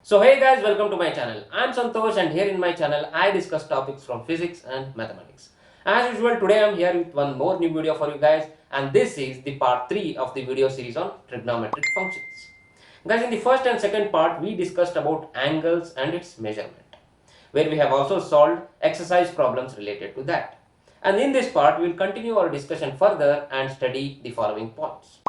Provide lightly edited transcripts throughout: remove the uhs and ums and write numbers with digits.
So hey guys, welcome to my channel. I'm Santosh and here in my channel I discuss topics from physics and mathematics. As usual, today I'm here with one more new video for you guys, and this is the part 3 of the video series on trigonometric functions. Guys, in the first and second part we discussed about angles and its measurement, where we have also solved exercise problems related to that. And in this part we will continue our discussion further and study the following points.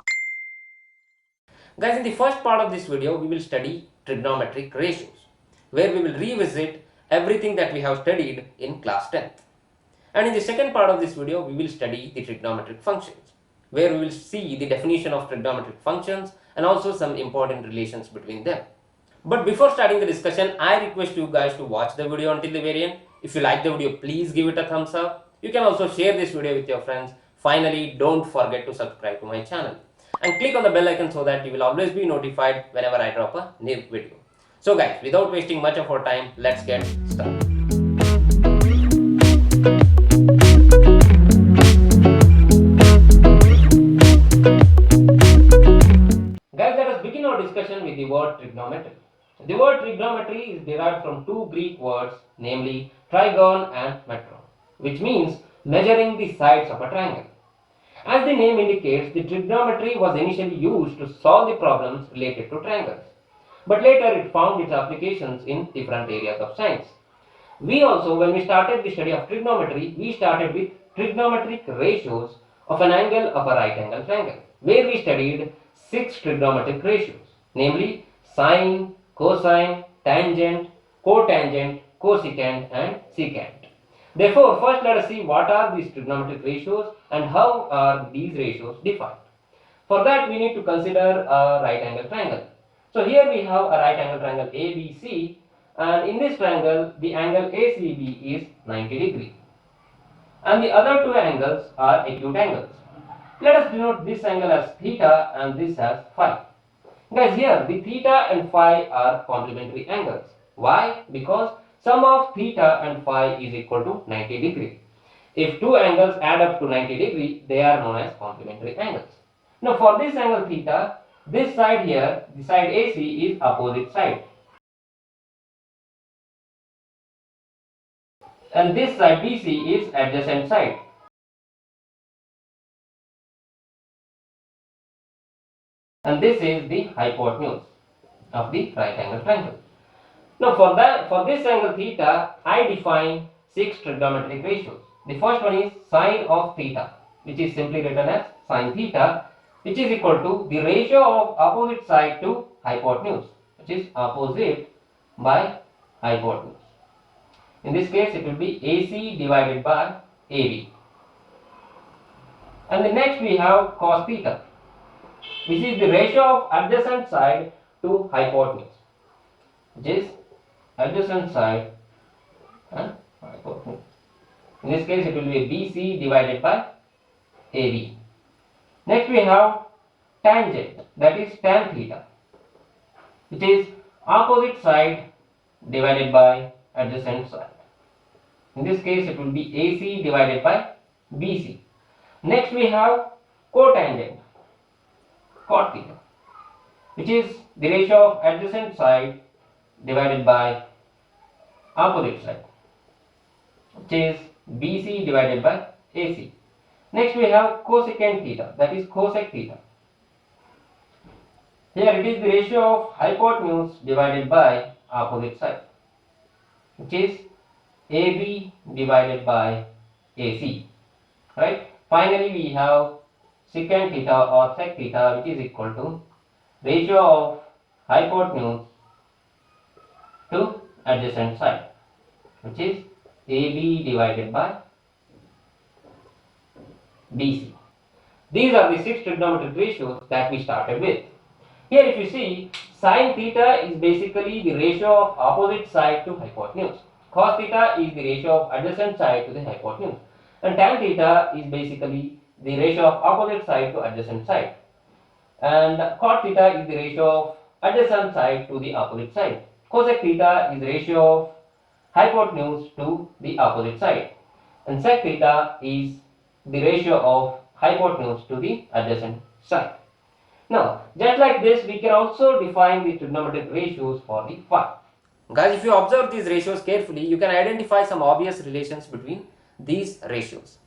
Guys, in the first part of this video, we will study trigonometric ratios, where we will revisit everything that we have studied in class 10th. And in the second part of this video, we will study the trigonometric functions, where we will see the definition of trigonometric functions and also some important relations between them. But before starting the discussion, I request you guys to watch the video until the very end. If you like the video, please give it a thumbs up. You can also share this video with your friends. Finally, don't forget to subscribe to my channel and click on the bell icon so that you will always be notified whenever I drop a new video. So guys, without wasting much of our time, let's get started. Guys, let us begin our discussion with the word trigonometry. The word trigonometry is derived from two Greek words, namely trigon and metron, which means measuring the sides of a triangle. As the name indicates, the trigonometry was initially used to solve the problems related to triangles, but later it found its applications in different areas of science. We also, when we started the study of trigonometry, we started with trigonometric ratios of an angle of a right angle triangle, where we studied 6 trigonometric ratios, namely sine, cosine, tangent, cotangent, cosecant and secant. Therefore, first let us see what are these trigonometric ratios and how are these ratios defined. For that, we need to consider a right angle triangle. So here we have a right angle triangle ABC, and in this triangle the angle ACB is 90 degree and the other two angles are acute angles. Let us denote this angle as theta and this as phi. Guys, here the theta and phi are complementary angles. Why? Because sum of theta and phi is equal to 90 degree. If two angles add up to 90 degree, they are known as complementary angles. Now for this angle theta, this side here, the side AC is opposite side, and this side BC is adjacent side. And this is the hypotenuse of the right angle triangle. Now for this angle theta, I define 6 trigonometric ratios. The first one is sine of theta, which is simply written as sine theta, which is equal to the ratio of opposite side to hypotenuse, which is opposite by hypotenuse. In this case, it will be AC divided by AB. And the next we have cos theta, which is the ratio of adjacent side to hypotenuse, which is adjacent side and hypotenuse. In this case, it will be BC divided by AB. Next we have tangent, that is tan theta, which is opposite side divided by adjacent side. In this case, it will be AC divided by BC. Next we have cotangent, cot theta, which is the ratio of adjacent side divided by opposite side, which is BC divided by AC. Next we have cosecant theta, that is cosec theta. Here it is the ratio of hypotenuse divided by opposite side, which is AB divided by AC, right? Finally we have secant theta or sec theta, which is equal to ratio of hypotenuse to adjacent side, which is AB divided by BC. These are the 6 trigonometric ratios that we started with. Here if you see, sine theta is basically the ratio of opposite side to hypotenuse. Cos theta is the ratio of adjacent side to the hypotenuse. And tan theta is basically the ratio of opposite side to adjacent side. And cot theta is the ratio of adjacent side to the opposite side. Cosec theta is the ratio of hypotenuse to the opposite side. And sec theta is the ratio of hypotenuse to the adjacent side. Now, just like this, we can also define the trigonometric ratios for the phi. Guys, if you observe these ratios carefully, you can identify some obvious relations between these ratios.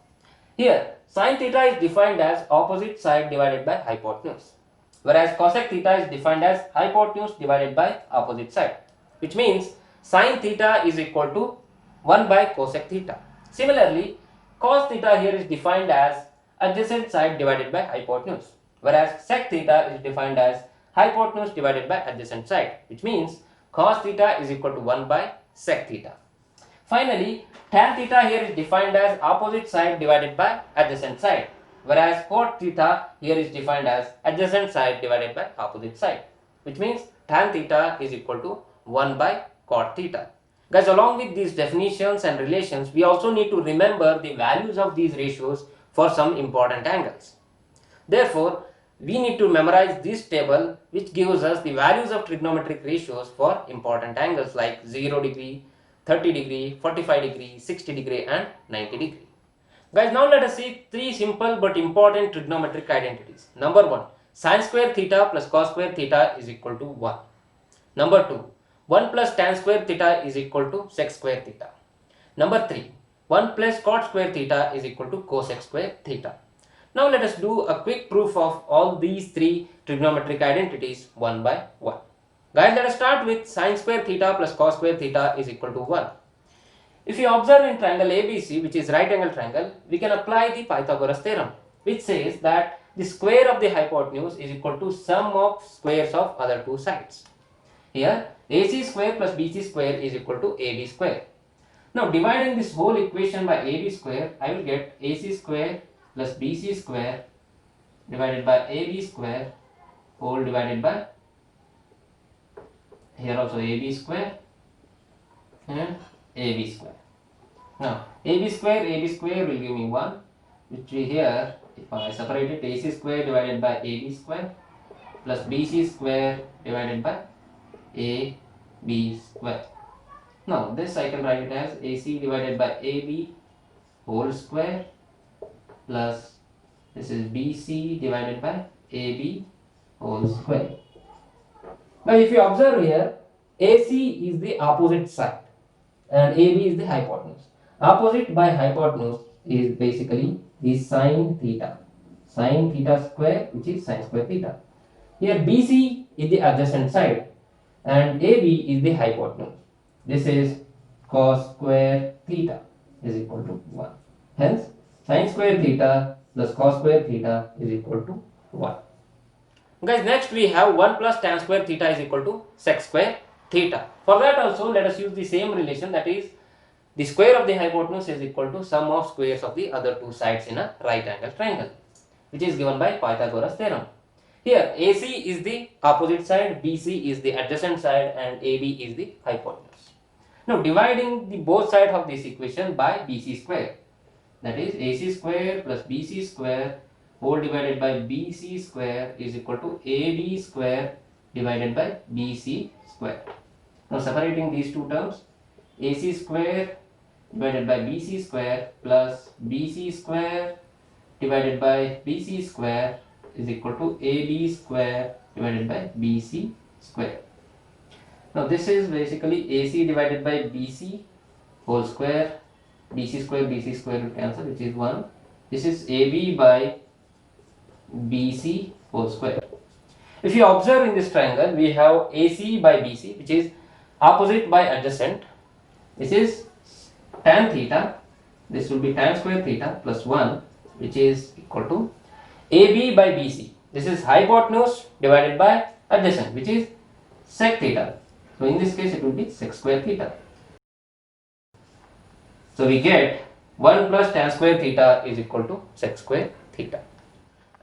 Here, sin theta is defined as opposite side divided by hypotenuse, whereas cosec theta is defined as hypotenuse divided by opposite side, which means sin theta is equal to 1 by cosec theta. Similarly, cos theta here is defined as adjacent side divided by hypotenuse, whereas sec theta is defined as hypotenuse divided by adjacent side, which means cos theta is equal to 1 by sec theta. Finally, tan theta here is defined as opposite side divided by adjacent side, whereas cot theta here is defined as adjacent side divided by opposite side, which means tan theta is equal to 1 by cot theta. Guys, along with these definitions and relations, we also need to remember the values of these ratios for some important angles. Therefore, we need to memorize this table, which gives us the values of trigonometric ratios for important angles like 0 degree, 30 degree, 45 degree, 60 degree and 90 degree. Guys, now let us see three simple but important trigonometric identities. Number 1, sin square theta plus cos square theta is equal to 1. Number 2, 1 plus tan square theta is equal to sec square theta. Number 3, 1 plus cot square theta is equal to cosec square theta. Now let us do a quick proof of all these three trigonometric identities one by one. Guys, let us start with sin square theta plus cos square theta is equal to 1. If you observe in triangle ABC, which is right angle triangle, we can apply the Pythagoras theorem, which says that the square of the hypotenuse is equal to sum of squares of other two sides. Here, AC square plus BC square is equal to AB square. Now, dividing this whole equation by AB square, I will get AC square plus BC square divided by AB square whole divided by, here also AB square and AB square. Now, AB square will give me 1, which here, if I separate it, AC square divided by AB square plus BC square divided by AB square. Now, this I can write it as AC divided by AB whole square plus this is BC divided by AB whole square. Now, if you observe here, AC is the opposite side and AB is the hypotenuse. Opposite by hypotenuse is basically the sin theta square, which is sin square theta. Here BC is the adjacent side and AB is the hypotenuse. This is cos square theta is equal to 1. Hence, sin square theta plus cos square theta is equal to 1. Guys, next we have 1 plus tan square theta is equal to sec square theta. For that also, let us use the same relation, that is the square of the hypotenuse is equal to sum of squares of the other two sides in a right angle triangle, which is given by Pythagoras theorem. Here AC is the opposite side, BC is the adjacent side and AB is the hypotenuse. Now, dividing the both sides of this equation by BC square, that is AC square plus BC square whole divided by BC square is equal to AB square divided by BC square. Now, separating these two terms, AC square divided by BC square plus BC square divided by BC square is equal to AB square divided by BC square. Now, this is basically AC divided by BC whole square, BC square will cancel, which is 1. This is AB by BC whole square. If you observe in this triangle, we have AC by BC, which is opposite by adjacent. This is tan theta, this will be tan square theta plus 1, which is equal to AB by BC. This is hypotenuse divided by adjacent, which is sec theta. So, in this case, it will be sec square theta. So, we get 1 plus tan square theta is equal to sec square theta.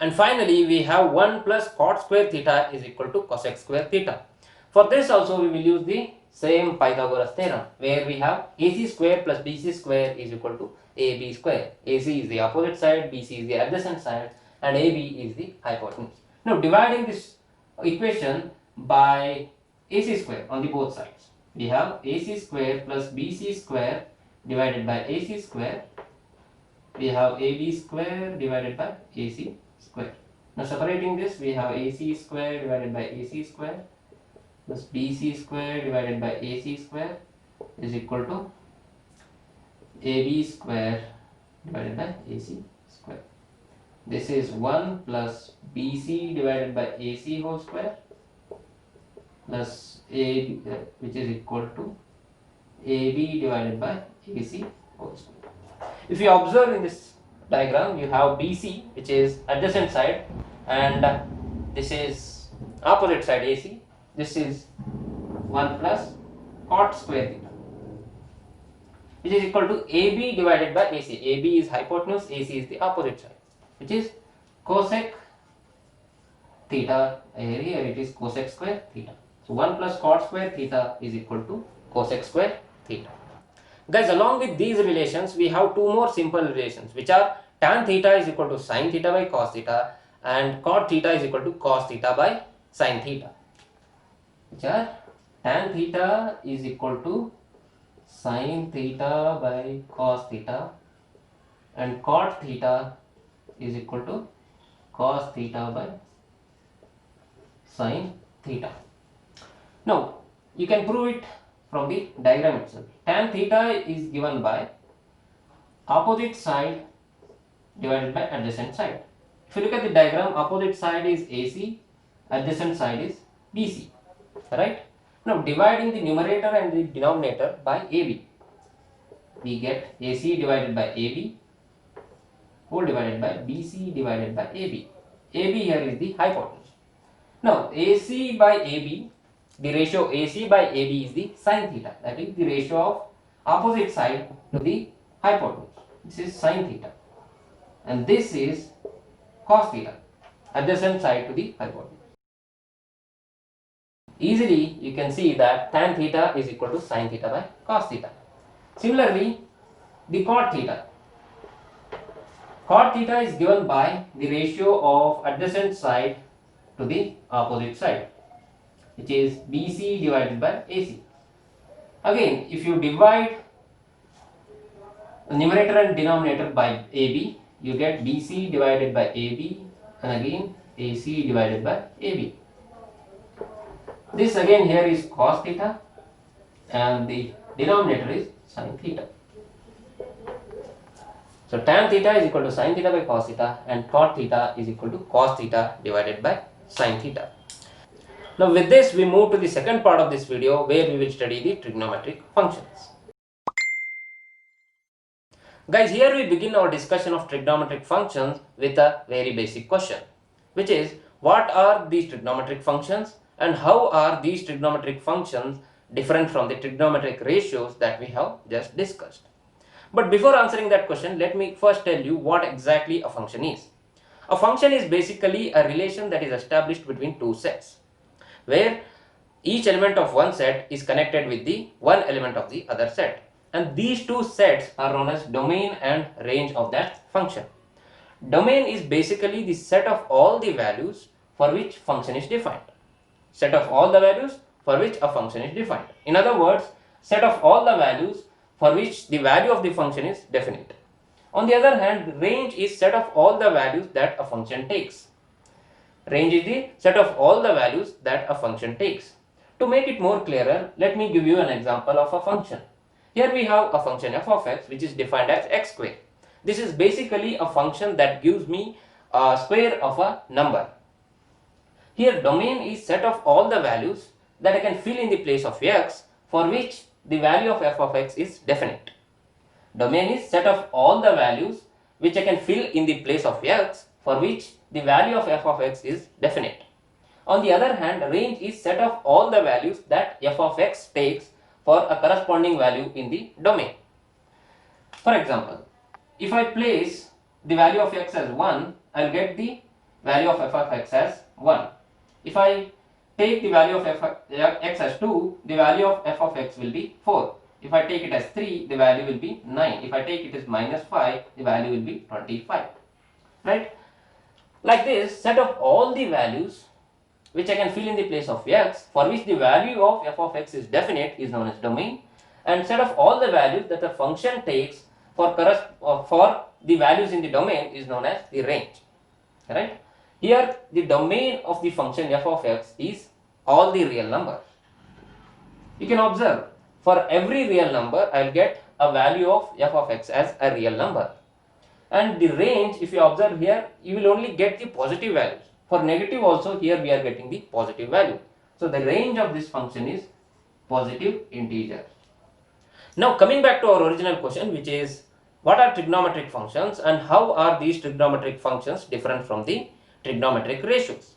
And finally, we have 1 plus cot square theta is equal to cosec square theta. For this also, we will use the same Pythagoras theorem, where we have AC square plus BC square is equal to AB square. AC is the opposite side, BC is the adjacent side and AB is the hypotenuse. Now, dividing this equation by AC square on the both sides, we have AC square plus BC square divided by AC square. We have AB square divided by AC square. Now separating this, we have AC square divided by AC square plus BC square divided by AC square is equal to AB square divided by AC square. This is 1 plus BC divided by AC whole square plus A, which is equal to AB divided by AC whole square. If you observe in this diagram, you have BC, which is adjacent side, and this is opposite side AC. This is 1 plus cot square theta, which is equal to AB divided by AC. AB is hypotenuse, AC is the opposite side, which is cosec theta. Here it is cosec square theta. So 1 plus cot square theta is equal to cosec square theta. Guys, along with these relations, we have two more simple relations, which are tan theta is equal to sin theta by cos theta and cot theta is equal to cos theta by sin theta, which are tan theta is equal to sin theta by cos theta and cot theta is equal to cos theta by sin theta. Now, you can prove it from the diagram itself. Tan theta is given by opposite side divided by adjacent side. If you look at the diagram, opposite side is AC, adjacent side is BC, right? Now, dividing the numerator and the denominator by AB, we get AC divided by AB whole divided by BC divided by AB. AB here is the hypotenuse. Now, AC by AB, the ratio AC by AB is the sin theta, that is the ratio of opposite side to the hypotenuse. This is sin theta, and this is cos theta, adjacent side to the hypotenuse. Easily you can see that tan theta is equal to sin theta by cos theta. Similarly, the cot theta. Cot theta is given by the ratio of adjacent side to the opposite side, which is BC divided by AC. Again, if you divide the numerator and denominator by AB, you get BC divided by AB and again AC divided by AB. This again here is cos theta and the denominator is sin theta. So tan theta is equal to sin theta by cos theta and cot theta is equal to cos theta divided by sin theta. Now with this we move to the second part of this video where we will study the trigonometric functions. Guys, here we begin our discussion of trigonometric functions with a very basic question, which is what are these trigonometric functions and how are these trigonometric functions different from the trigonometric ratios that we have just discussed. But before answering that question, let me first tell you what exactly a function is. A function is basically a relation that is established between two sets, where each element of one set is connected with the one element of the other set. And these two sets are known as domain and range of that function. Domain is basically the set of all the values for which function is defined. Set of all the values for which a function is defined. In other words, set of all the values for which the value of the function is definite. On the other hand, range is set of all the values that a function takes. Range is the set of all the values that a function takes. To make it more clearer, let me give you an example of a function. Here we have a function f of x which is defined as x square. This is basically a function that gives me a square of a number. Here domain is set of all the values that I can fill in the place of x for which the value of f of x is definite. Domain is set of all the values which I can fill in the place of x for which the value of f of x is definite. On the other hand, range is set of all the values that f of x takes for a corresponding value in the domain. For example, if I place the value of x as 1, I will get the value of f of x as 1. If I take the value of x as 2, the value of f of x will be 4. If I take it as 3, the value will be 9. If I take it as minus 5, the value will be 25. Right? Like this, set of all the values which I can fill in the place of x for which the value of f of x is definite is known as domain, and set of all the values that a function takes for the values in the domain is known as the range. Right? Here the domain of the function f of x is all the real numbers. You can observe for every real number I will get a value of f of x as a real number, and the range, if you observe here, you will only get the positive values. For negative also here we are getting the positive value. So the range of this function is positive integer. Now coming back to our original question, which is what are trigonometric functions and how are these trigonometric functions different from the trigonometric ratios?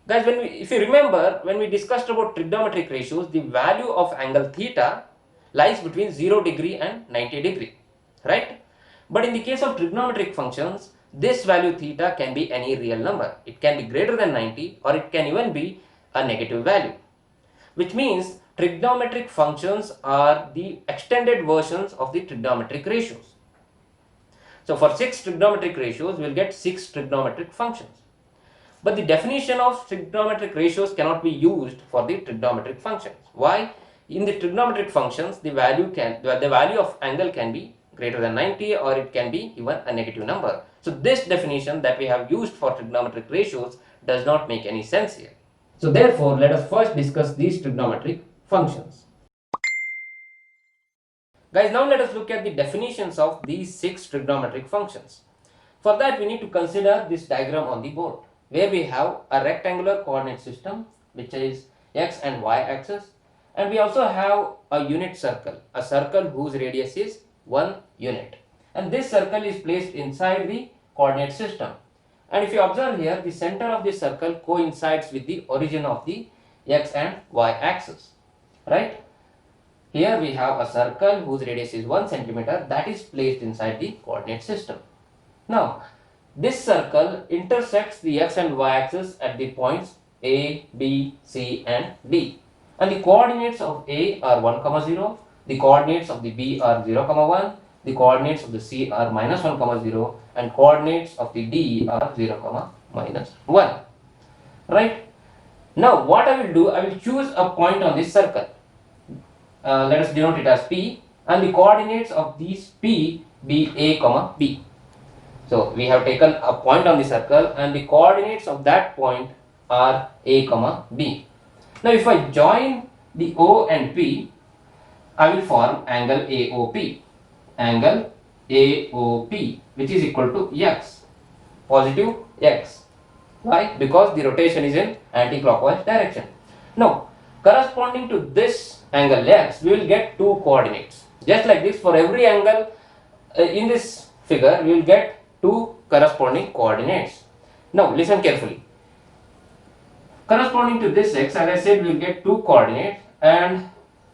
Guys, if you remember, when we discussed about trigonometric ratios, the value of angle theta lies between 0 degree and 90 degree, right? But in the case of trigonometric functions, this value theta can be any real number. It can be greater than 90 or it can even be a negative value, which means trigonometric functions are the extended versions of the trigonometric ratios. So for 6 trigonometric ratios, we will get 6 trigonometric functions. But the definition of trigonometric ratios cannot be used for the trigonometric functions. Why? In the trigonometric functions, the value of angle can be greater than 90 or it can be even a negative number. So this definition that we have used for trigonometric ratios does not make any sense here. So therefore, let us first discuss these trigonometric functions. Guys, now let us look at the definitions of these 6 trigonometric functions. For that, we need to consider this diagram on the board, where we have a rectangular coordinate system which is x and y axis, and we also have a unit circle, a circle whose radius is 1 unit, and this circle is placed inside the coordinate system. And if you observe here, the center of this circle coincides with the origin of the x and y axis, right? Here we have a circle whose radius is 1 centimeter that is placed inside the coordinate system. Now, this circle intersects the x and y axis at the points A, B, C and D. And the coordinates of A are 1, 0, the coordinates of the B are 0, 1, the coordinates of the C are minus 1, 0, and coordinates of the D are 0, minus 1. Right? Now, what I will do, I will choose a point on this circle. Let us denote it as P, and the coordinates of these P be A, B. So we have taken a point on the circle and the coordinates of that point are A, B. Now if I join the O and P, I will form angle AOP. Angle AOP, which is equal to x, positive x. Why? Because the rotation is in anti-clockwise direction. Now, corresponding to this angle x, we will get two coordinates. Just like this, for every angle in this figure, we will get two corresponding coordinates. Now, listen carefully. Corresponding to this x, as I said, we will get two coordinates, and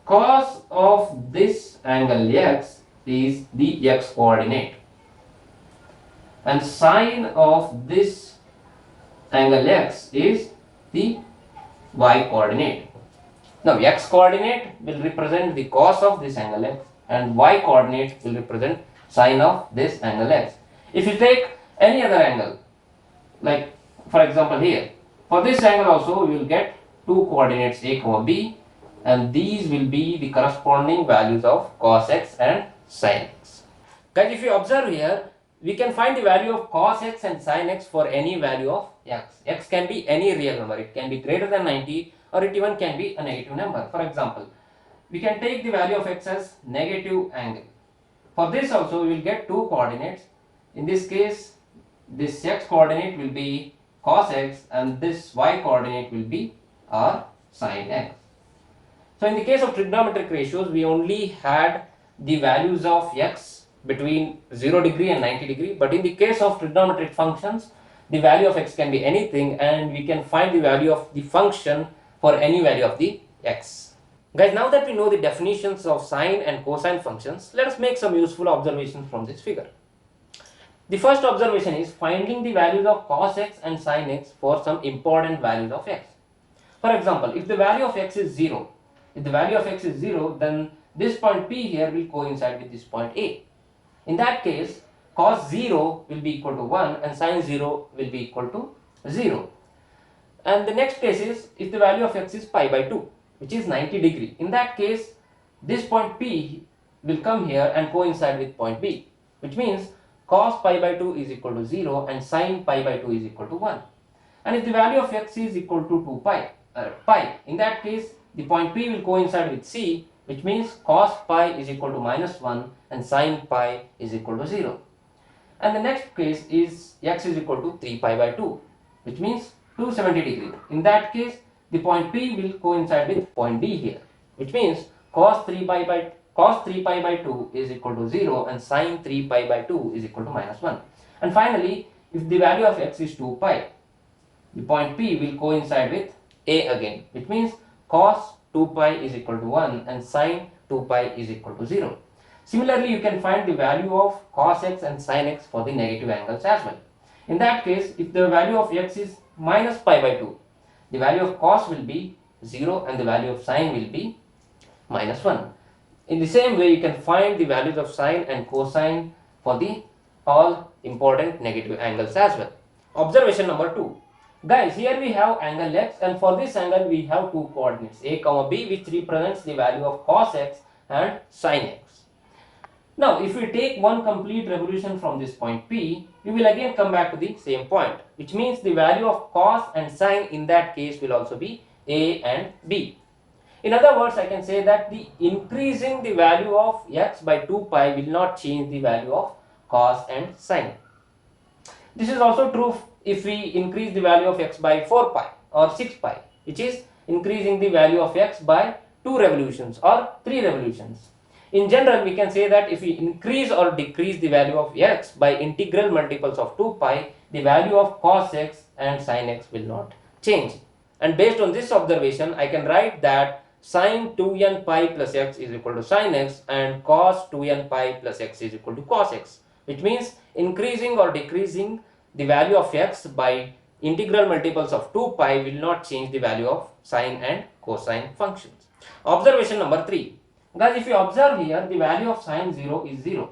cos of this angle x is the x coordinate, and sine of this angle x is the y coordinate. Now, x coordinate will represent the cos of this angle x and y coordinate will represent sine of this angle x. If you take any other angle, like for example here, for this angle also we will get two coordinates A, B, and these will be the corresponding values of cos x and sin x. Guys, if you observe here, we can find the value of cos x and sin x for any value of x. X can be any real number. It can be greater than 90 or it even can be a negative number. For example, we can take the value of x as negative angle. For this also we will get two coordinates. In this case, this x coordinate will be cos x and this y coordinate will be our sin x. So in the case of trigonometric ratios, we only had the values of x between 0 degree and 90 degree, but in the case of trigonometric functions, the value of x can be anything and we can find the value of the function for any value of the x. Guys, now that we know the definitions of sine and cosine functions, let us make some useful observations from this figure. The first observation is finding the values of cos x and sin x for some important values of x. For example, if the value of x is 0, then this point P here will coincide with this point A. In that case, cos 0 will be equal to 1 and sin 0 will be equal to 0. And the next case is if the value of x is pi by 2, which is 90 degree. In that case, this point P will come here and coincide with point B, which means cos pi by 2 is equal to 0 and sin pi by 2 is equal to 1. And if the value of x is equal to 2 pi, in that case the point P will coincide with C, which means cos pi is equal to minus 1 and sin pi is equal to 0. And the next case is x is equal to 3 pi by 2, which means 270 degree. In that case, the point P will coincide with point D here, which means cos 3 pi by 2 is equal to 0 and sin 3 pi by 2 is equal to minus 1. And finally, if the value of x is 2 pi, the point P will coincide with A again, which means cos 2 pi is equal to 1 and sin 2 pi is equal to 0. Similarly, you can find the value of cos x and sin x for the negative angles as well. In that case, if the value of x is minus pi by 2, the value of cos will be 0 and the value of sin will be minus 1. In the same way, you can find the values of sine and cosine for the all important negative angles as well. Observation number 2. Guys, here we have angle x, and for this angle we have two coordinates a comma b, which represents the value of cos x and sin x. Now, if we take one complete revolution from this point P, we will again come back to the same point, which means the value of cos and sin in that case will also be a and b. In other words, I can say that the increasing the value of x by 2 pi will not change the value of cos and sin. This is also true if we increase the value of x by 4 pi or 6 pi, which is increasing the value of x by 2 revolutions or 3 revolutions. In general, we can say that if we increase or decrease the value of x by integral multiples of 2 pi, the value of cos x and sin x will not change. And based on this observation, I can write that sin 2n pi plus x is equal to sin x and cos 2n pi plus x is equal to cos x, which means increasing or decreasing the value of x by integral multiples of 2 pi will not change the value of sine and cosine functions. Observation number 3. Guys, if you observe here, the value of sine 0 is 0.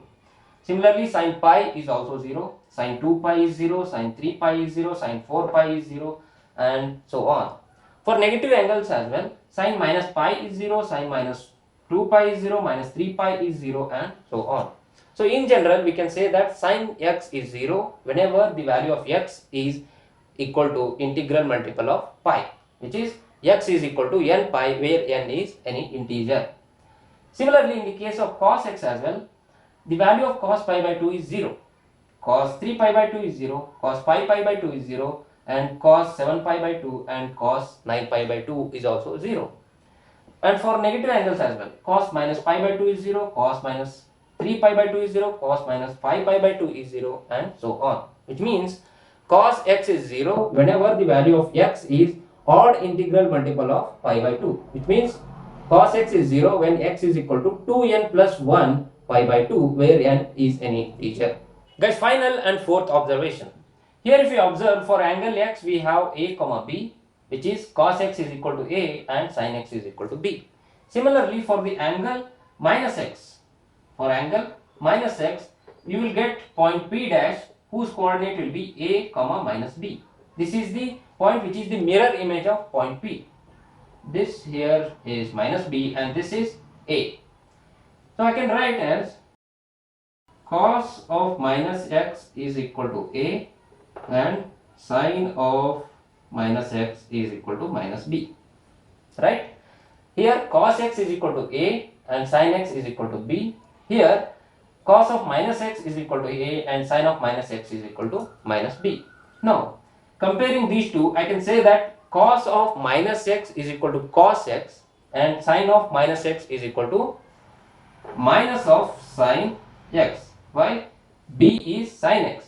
Similarly, sine pi is also 0, sine 2 pi is 0, sine 3 pi is 0, sine 4 pi is 0, and so on. For negative angles as well, sine minus pi is 0, sine minus 2 pi is 0, minus 3 pi is 0, and so on. So in general, we can say that sin x is 0 whenever the value of x is equal to integral multiple of pi, which is x is equal to n pi, where n is any integer. Similarly, in the case of cos x as well, the value of cos pi by 2 is 0, cos 3 pi by 2 is 0, cos pi by 2 is 0, and cos 7 pi by 2 and cos 9 pi by 2 is also 0. And for negative angles as well, cos minus pi by 2 is 0, cos minus 3 pi by 2 is 0, cos minus 5 pi by 2 is 0, and so on. Which means cos x is 0 whenever the value of x is odd integral multiple of pi by 2. Which means cos x is 0 when x is equal to 2n plus 1 pi by 2, where n is any integer. Guys, final and fourth observation. Here if we observe, for angle x we have a comma b, which is cos x is equal to a and sin x is equal to b. Similarly, for the angle minus x, you will get point p dash whose coordinate will be a comma minus b. This is the point which is the mirror image of point p. This here is minus b and this is a. So I can write as cos of minus x is equal to a and sin of minus x is equal to minus b. Right? Here cos x is equal to a and sin x is equal to b. Here cos of minus x is equal to a and sin of minus x is equal to minus b. Now, comparing these two, I can say that cos of minus x is equal to cos x and sin of minus x is equal to minus of sin x. Why? B is sin x.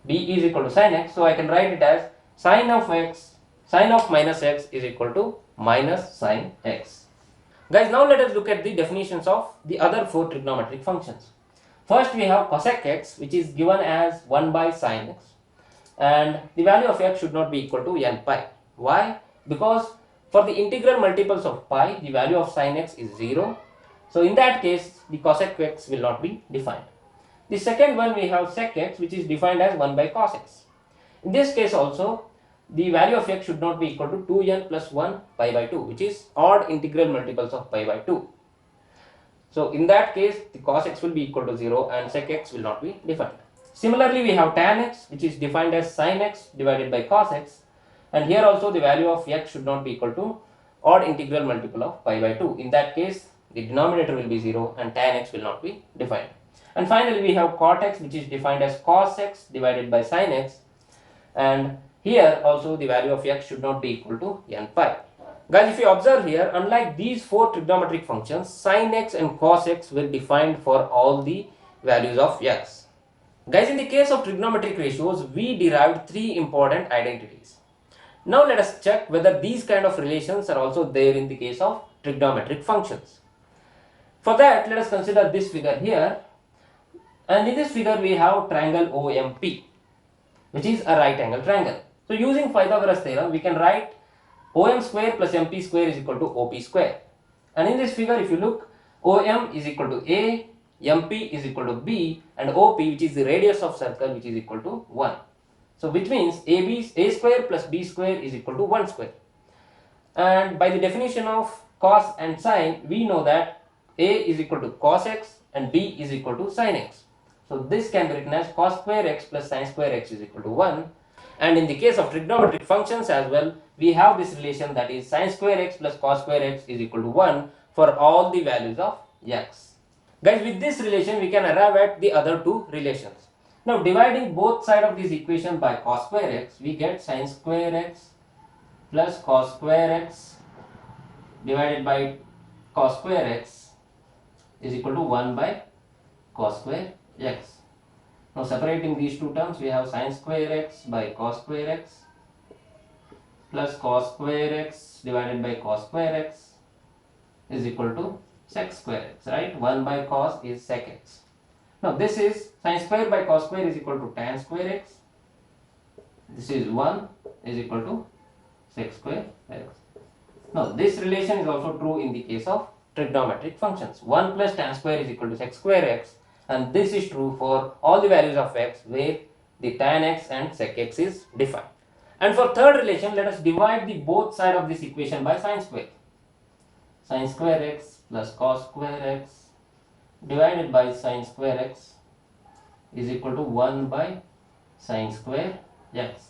B is equal to sin x, so I can write it as sin of minus x is equal to minus sin x. Guys, now let us look at the definitions of the other four trigonometric functions. First, we have cosec x, which is given as 1 by sin x, and the value of x should not be equal to n pi. Why? Because for the integral multiples of pi, the value of sin x is 0. So in that case, the cosec x will not be defined. The second one, we have sec x, which is defined as 1 by cos x. In this case also, the value of x should not be equal to 2n plus 1 pi by 2, which is odd integral multiples of pi by 2. So in that case, the cos x will be equal to 0 and sec x will not be defined. Similarly, we have tan x, which is defined as sin x divided by cos x. And here also the value of x should not be equal to odd integral multiple of pi by 2. In that case, the denominator will be 0 and tan x will not be defined. And finally, we have cot x, which is defined as cos x divided by sin x. And here also the value of x should not be equal to n pi. Guys, if you observe here, unlike these four trigonometric functions, sin x and cos x were defined for all the values of x. Guys, in the case of trigonometric ratios, we derived three important identities. Now let us check whether these kind of relations are also there in the case of trigonometric functions. For that, let us consider this figure here. And in this figure, we have triangle OMP, which is a right angle triangle. So using Pythagoras theorem, we can write OM square plus MP square is equal to OP square. And in this figure, if you look, OM is equal to A, MP is equal to B, and OP, which is the radius of circle, which is equal to 1. So which means A square plus B square is equal to 1 square. And by the definition of cos and sine, we know that A is equal to cos x and B is equal to sin x. So this can be written as cos square x plus sin square x is equal to 1. And in the case of trigonometric functions as well, we have this relation, that is sin square x plus cos square x is equal to 1 for all the values of x. Guys, with this relation, we can arrive at the other two relations. Now, dividing both sides of this equation by cos square x, we get sin square x plus cos square x divided by cos square x is equal to 1 by cos square x. Now, separating these two terms, we have sin square x by cos square x plus cos square x divided by cos square x is equal to sec square x, right? 1 by cos is sec x. Now this is sin square by cos square is equal to tan square x. This is 1 is equal to sec square x. Now this relation is also true in the case of trigonometric functions. 1 plus tan square is equal to sec square x, and this is true for all the values of x where the tan x and sec x is defined. And for third relation, let us divide the both side of this equation by sin square. Sin square x plus cos square x divided by sin square x is equal to 1 by sin square x.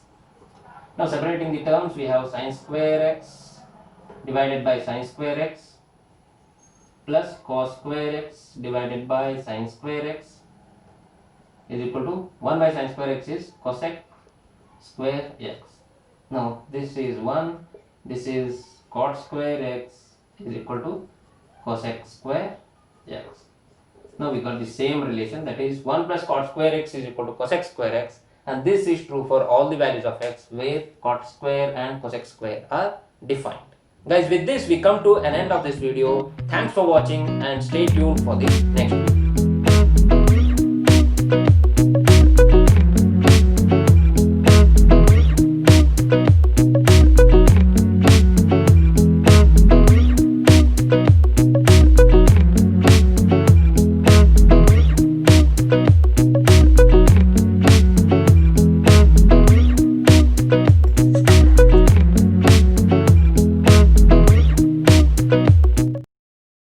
Now separating the terms, we have sin square x divided by sin square x plus cos square x divided by sin square x is equal to 1 by sin square x is cosec square x. Now this is 1, this is cot square x is equal to cosec square x. Now we got the same relation, that is 1 plus cot square x is equal to cosec square x, and this is true for all the values of x where cot square and cosec square are defined. Guys, with this we come to an end of this video. Thanks for watching and stay tuned for the next video.